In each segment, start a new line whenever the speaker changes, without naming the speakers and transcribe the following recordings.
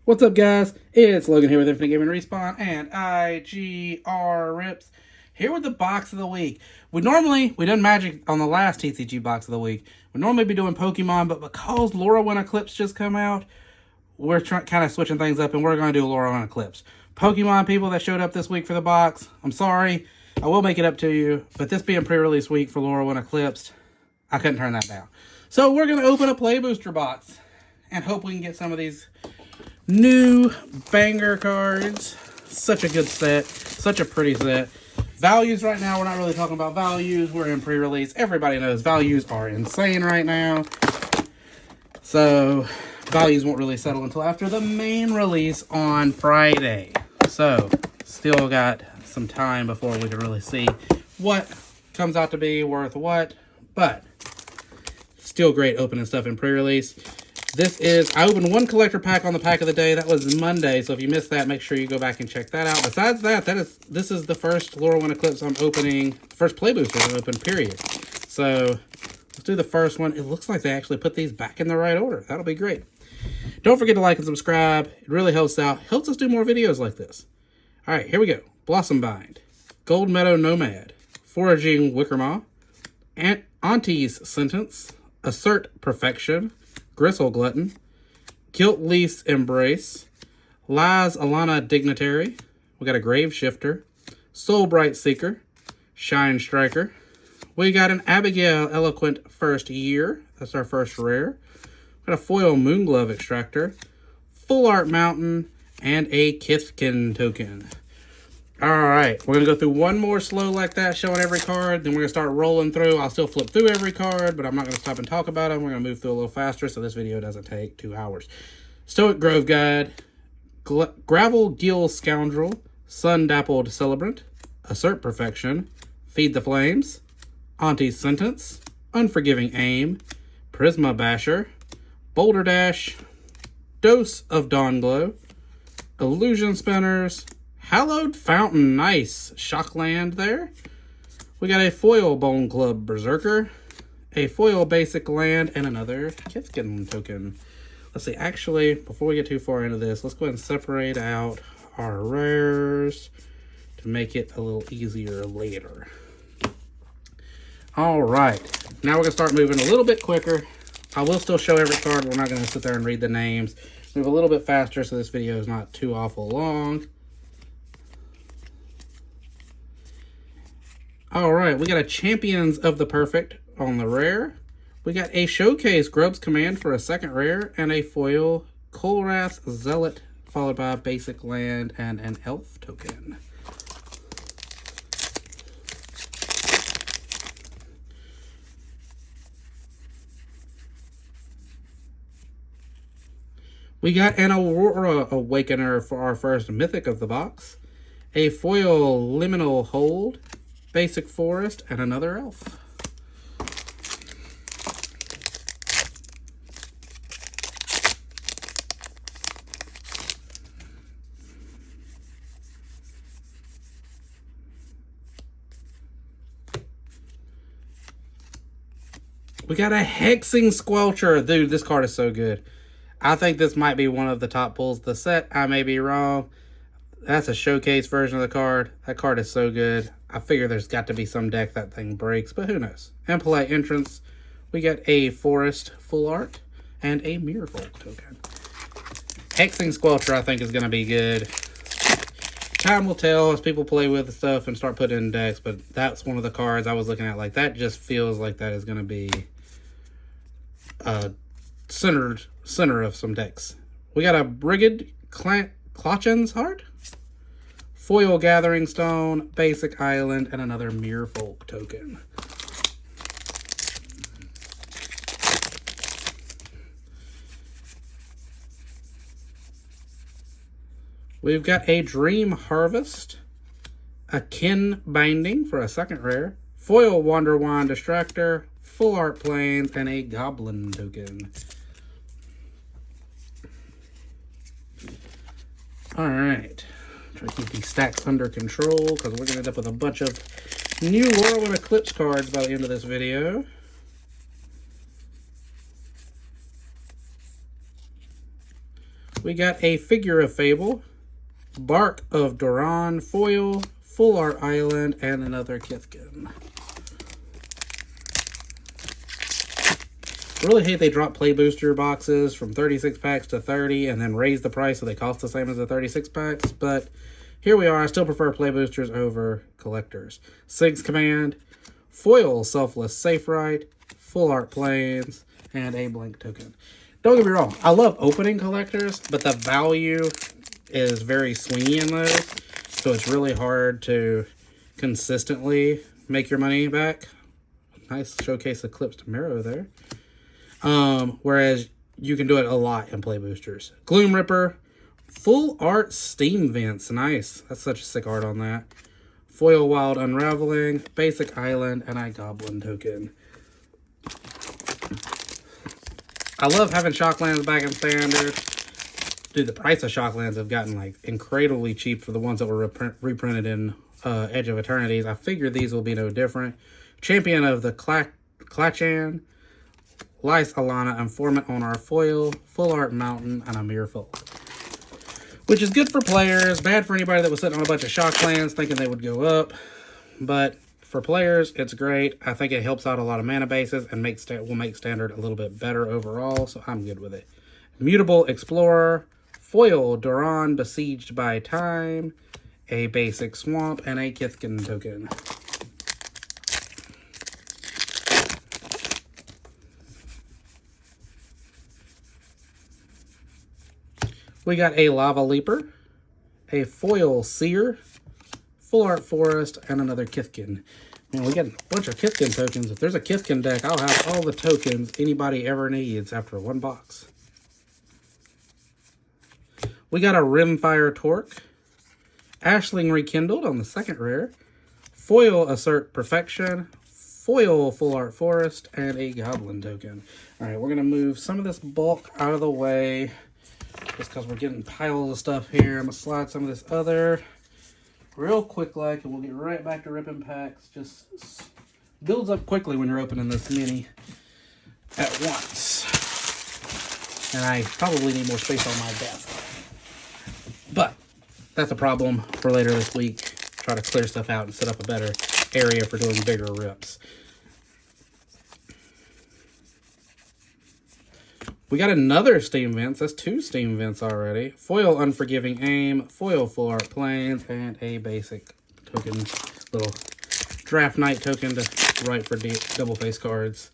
What's up, guys? It's Logan here with Infinite Gaming Respawn and IGR Rips. Here with the box of the week. We done Magic on the last TCG box of the week. We'd normally be doing Pokemon, but because Lorwyn Eclipsed just come out, we're kind of switching things up and we're going to do Lorwyn Eclipsed. Pokemon people that showed up this week for the box, I'm sorry. I will make it up to you, but this being pre-release week for Lorwyn Eclipsed, I couldn't turn that down. So we're going to open a Play Booster box and hope we can get some of these new banger cards. Such a good set. Such a pretty set. Values right now, we're not really talking about values. We're in pre-release. Everybody knows values are insane right now. So, values won't really settle until after the main release on Friday. So, still got some time before we can really see what comes out to be worth what. But, still great opening stuff in pre-release. I opened one collector pack on the pack of the day. That was Monday, so if you missed that, make sure you go back and check that out. Besides that, this is the first Lorwyn Eclipse I'm opening, first play booster I'm opening, period. So, let's do the first one. It looks like they actually put these back in the right order. That'll be great. Don't forget to like and subscribe. It really helps out. Helps us do more videos like this. All right, here we go. Blossom Bind, Gold Meadow Nomad, Foraging Wickermaw, Auntie's Sentence, Assert Perfection, Gristle Glutton, Gilt Leaf's Embrace, Lies Alana Dignitary, we got a Grave Shifter, Soul Bright Seeker, Shine Striker, we got an Abigail Eloquent First Year, that's our first rare, we got a Foil Moonglove Extractor, Full Art Mountain, and a Kithkin token. Alright, we're going to go through one more slow like that, showing every card. Then we're going to start rolling through. I'll still flip through every card, but I'm not going to stop and talk about them. We're going to move through a little faster so this video doesn't take 2 hours. Stoic Grove Guide, Gravel Gill Scoundrel, Sun Dappled Celebrant, Assert Perfection, Feed the Flames, Auntie's Sentence, Unforgiving Aim, Prisma Basher, Boulder Dash, Dose of Dawnglow, Illusion Spinners, Hallowed Fountain, nice. Shockland there. We got a Foil Bone Club Berserker, a Foil Basic Land, and another Kithkin token. Let's see, actually, before we get too far into this, let's go ahead and separate out our rares to make it a little easier later. All right, now we're going to start moving a little bit quicker. I will still show every card. We're not going to sit there and read the names. Move a little bit faster so this video is not too awful long. All right, we got a Champions of the Perfect on the rare. We got a Showcase Grubs Command for a second rare, and a foil Kolrath Zealot, followed by a basic land and an elf token. We got an Aurora Awakener for our first Mythic of the box, a foil Liminal Hold, Basic Forest, and another elf. We got a Hexing Squelcher. Dude, this card is so good. I think this might be one of the top pulls of the set. I may be wrong. That's a showcase version of the card. That card is so good. I figure there's got to be some deck that thing breaks, but who knows. And Polite Entrance, we got a Forest Full Art and a Mirrorfolk token. Hexing Squelcher, I think, is going to be good. Time will tell as people play with the stuff and start putting in decks, but that's one of the cards I was looking at. Like, that just feels like that is going to be center of some decks. We got a Brigid Klotchen's Heart, Foil Gathering Stone, Basic Island, and another Mirrorfolk token. We've got a Dream Harvest, a Kin Binding for a second rare, Foil Wander Wand Distractor, Full Art Plains, and a Goblin token. Alright. Try to keep these stacks under control because we're going to end up with a bunch of new Lorwyn Eclipse cards by the end of this video. We got a Figure of Fable, Bark of Doran foil, Full Art Island, and another Kithkin. Really hate they drop play booster boxes from 36 packs to 30 and then raise the price so they cost the same as the 36 packs, but here we are. I still prefer play boosters over collectors. Sig's Command, foil Selfless Safe Right, Full Art Planes, and a blank token. Don't get me wrong, I love opening collectors, but the value is very swingy in those, so it's really hard to consistently make your money back. Nice showcase Eclipsed Marrow there. Whereas you can do it a lot in play boosters. Gloom Ripper, Full Art Steam Vents, nice. That's such a sick art on that. Foil Wild Unraveling, Basic Island, and a Goblin token. I love having Shocklands back in Standard. Dude, the price of Shocklands have gotten like incredibly cheap for the ones that were reprinted in Edge of Eternities. I figure these will be no different. Champion of the Klachan, Lice Alana, Informant on our foil, Full Art Mountain, and a Mirrorful. Which is good for players, bad for anybody that was sitting on a bunch of Shocklands thinking they would go up. But for players, it's great. I think it helps out a lot of mana bases and will make Standard a little bit better overall, so I'm good with it. Mutable Explorer, foil Doran Besieged by Time, a basic Swamp, and a Kithkin token. We got a Lava Leaper, a foil Seer, Full Art Forest, and another Kithkin. Man, we got a bunch of Kithkin tokens. If there's a Kithkin deck, I'll have all the tokens anybody ever needs after one box. We got a Rimfire Torque, Ashling Rekindled on the second rare, foil Assert Perfection, foil Full Art Forest, and a Goblin token. All right, we're going to move some of this bulk out of the way just because we're getting piles of stuff here. I'm going to slide some of this other real quick like, and we'll get right back to ripping packs. Just builds up quickly when you're opening this mini at once. And I probably need more space on my desk. But that's a problem for later this week. Try to clear stuff out and set up a better area for doing bigger rips. We got another Steam Vents. That's 2 Steam Vents already. Foil Unforgiving Aim, foil Full Art Planes, and a basic token, little Draft Night token to write for double face cards.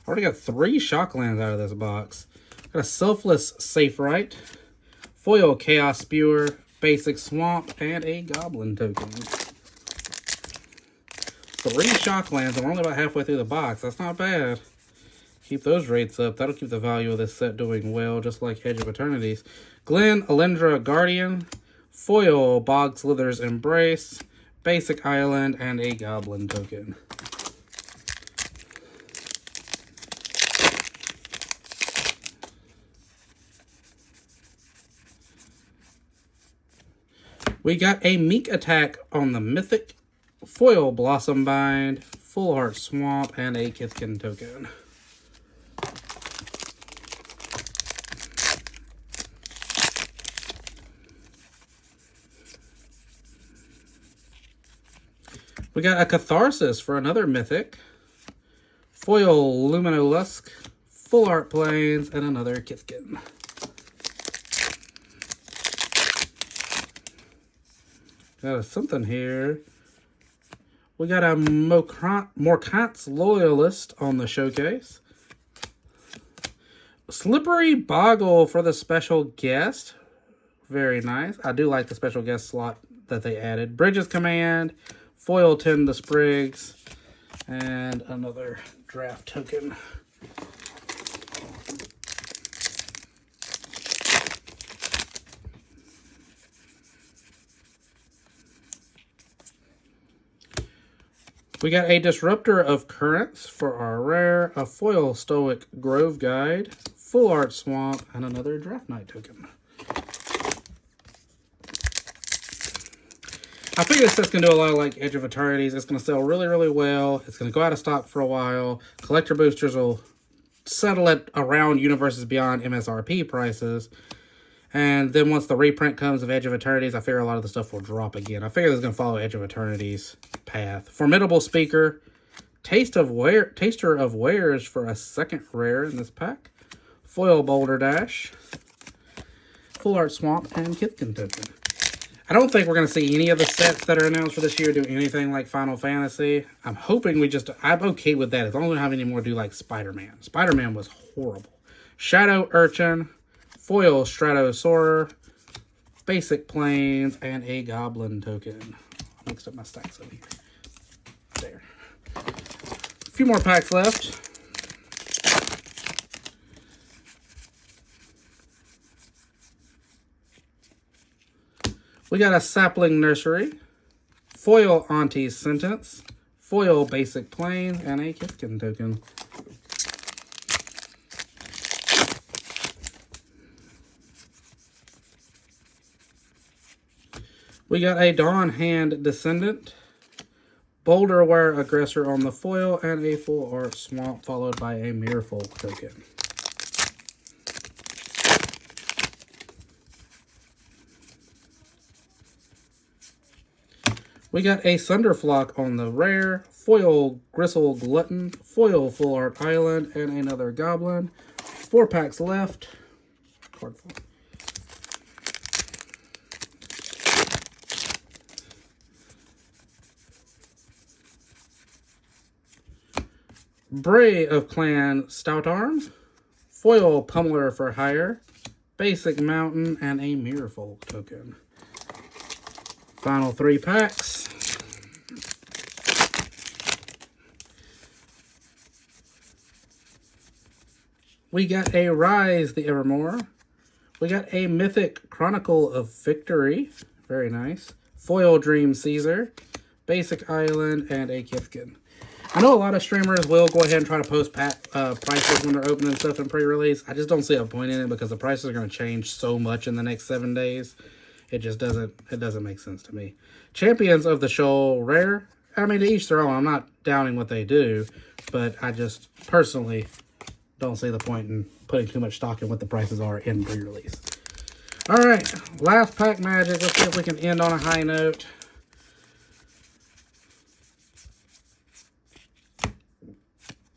Already got 3 Shocklands out of this box. Got a Selfless Safe Right, foil Chaos Spewer, basic Swamp, and a Goblin token. 3 Shocklands. I'm only about halfway through the box. That's not bad. Keep those rates up. That'll keep the value of this set doing well, just like Edge of Eternities. Glen Alendra Guardian, foil Bog Slither's Embrace, basic Island, and a Goblin token. We got a Meek Attack on the Mythic, foil Blossom Bind, Full Heart Swamp, and a Kithkin token. We got a Catharsis for another Mythic, foil Luminolusk, Full Art Planes, and another Kithkin. Got something here. We got a Morkant's Loyalist on the showcase. Slippery Boggle for the special guest. Very nice. I do like the special guest slot that they added. Bridges Command, foil Tend the Sprigs, and another draft token. We got a Disruptor of Currents for our rare, a foil Stoic Grove Guide, Full Art Swamp, and another Draft Night token. I figure this set's going to do a lot of like Edge of Eternities. It's going to sell really, really well. It's going to go out of stock for a while. Collector boosters will settle at around Universes Beyond MSRP prices. And then once the reprint comes of Edge of Eternities, I figure a lot of the stuff will drop again. I figure it's going to follow Edge of Eternities path. Formidable Speaker. Taster of Wares for a second rare in this pack. Foil Boulder Dash. Full Art Swamp, and Kithkin Token. I don't think we're going to see any of the sets that are announced for this year do anything like Final Fantasy. I'm hoping I'm okay with that as long as we don't have any more do like Spider-Man. Spider-Man was horrible. Shadow Urchin, Foil Stratosaur, Basic Planes, and a Goblin Token. I mixed up my stacks over here. There. A few more packs left. We got a Sapling Nursery, Foil Auntie's Sentence, Foil Basic Plane, and a Kithkin Token. We got a Dawn Hand Descendant, Boulderware Aggressor on the foil, and a Full Art Swamp, followed by a Mirrorfolk Token. We got a Thunderflock on the rare, Foil Gristle Glutton, Foil Full Art Island, and another Goblin. 4 packs left. Card full. Bray of Clan Stout Arms, Foil Pummeler for Hire, Basic Mountain, and a Mirrorfolk Token. Final 3 packs. We got a Rise the Evermore. We got a Mythic Chronicle of Victory. Very nice. Foil Dream Caesar, Basic Island, and a Kithkin. I know a lot of streamers will go ahead and try to post prices when they're opening stuff in pre-release. I just don't see a point in it because the prices are going to change so much in the next 7 days. It just doesn't make sense to me. Champions of the Shoal rare. I mean, to each their own. I'm not downing what they do, but I just personally don't see the point in putting too much stock in what the prices are in pre-release. All right, last pack magic. Let's see if we can end on a high note.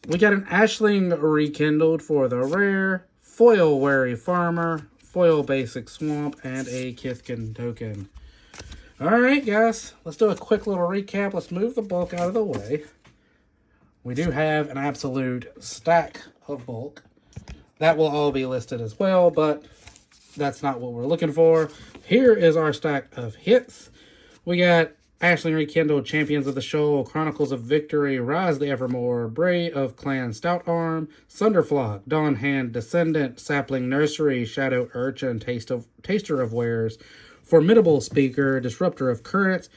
We got an Ashling Rekindled for the rare, Foil Wary Farmer, Foil Basic Swamp, and a Kithkin Token. Alright, guys. Let's do a quick little recap. Let's move the bulk out of the way. We do have an absolute stack of bulk. That will all be listed as well, but that's not what we're looking for. Here is our stack of hits. We got Ashling Rekindled, Champions of the Shoal, Chronicles of Victory, Rise the Evermore, Bray of Clan Stout Arm, Thunderflock, Dawn Hand Descendant, Sapling Nursery, Shadow Urchin, Taster of Wares, Formidable Speaker, Disruptor of Currents,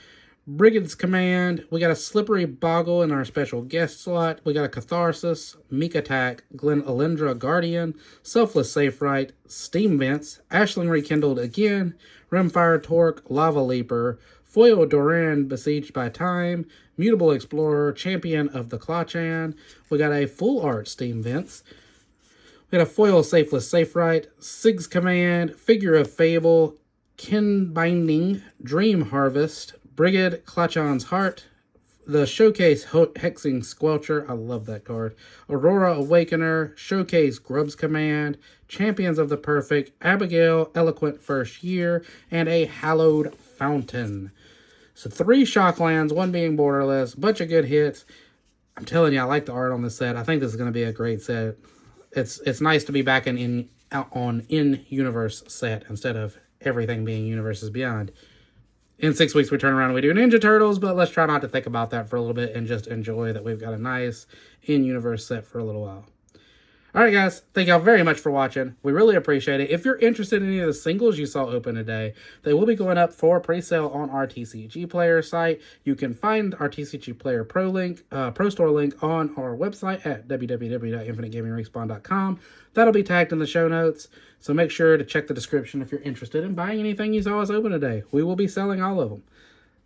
Brigand's Command. We got a Slippery Boggle in our special guest slot. We got a Catharsis, Meek Attack, Glen Elendra Guardian, Selfless Safe Right, Steam Vents, Ashling Rekindled again, Rimfire Torque, Lava Leaper, Foil Doran, Besieged by Time, Mutable Explorer, Champion of the Clachan. We got a Full Art Steam Vents. We got a Foil Safeless Safe Right, Sig's Command, Figure of Fable, Kin Binding, Dream Harvest, Brigade Clachan's Heart, the Showcase Hexing Squelcher, I love that card, Aurora Awakener, Showcase Grub's Command, Champions of the Perfect, Abigail Eloquent First Year, and a Hallowed Fountain. So 3 Shocklands, 1 being borderless, bunch of good hits. I'm telling you, I like the art on this set. I think this is going to be a great set. It's nice to be back on in-universe set instead of everything being Universes Beyond. In 6 weeks, we turn around and we do Ninja Turtles, but let's try not to think about that for a little bit and just enjoy that we've got a nice in-universe set for a little while. Alright guys, thank y'all very much for watching. We really appreciate it. If you're interested in any of the singles you saw open today, they will be going up for pre-sale on our TCG Player site. You can find our TCG Player Pro Store link on our website at www.infinitegamingrespawn.com. That'll be tagged in the show notes, so make sure to check the description if you're interested in buying anything you saw us open today. We will be selling all of them.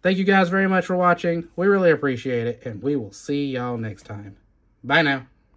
Thank you guys very much for watching. We really appreciate it, and we will see y'all next time. Bye now.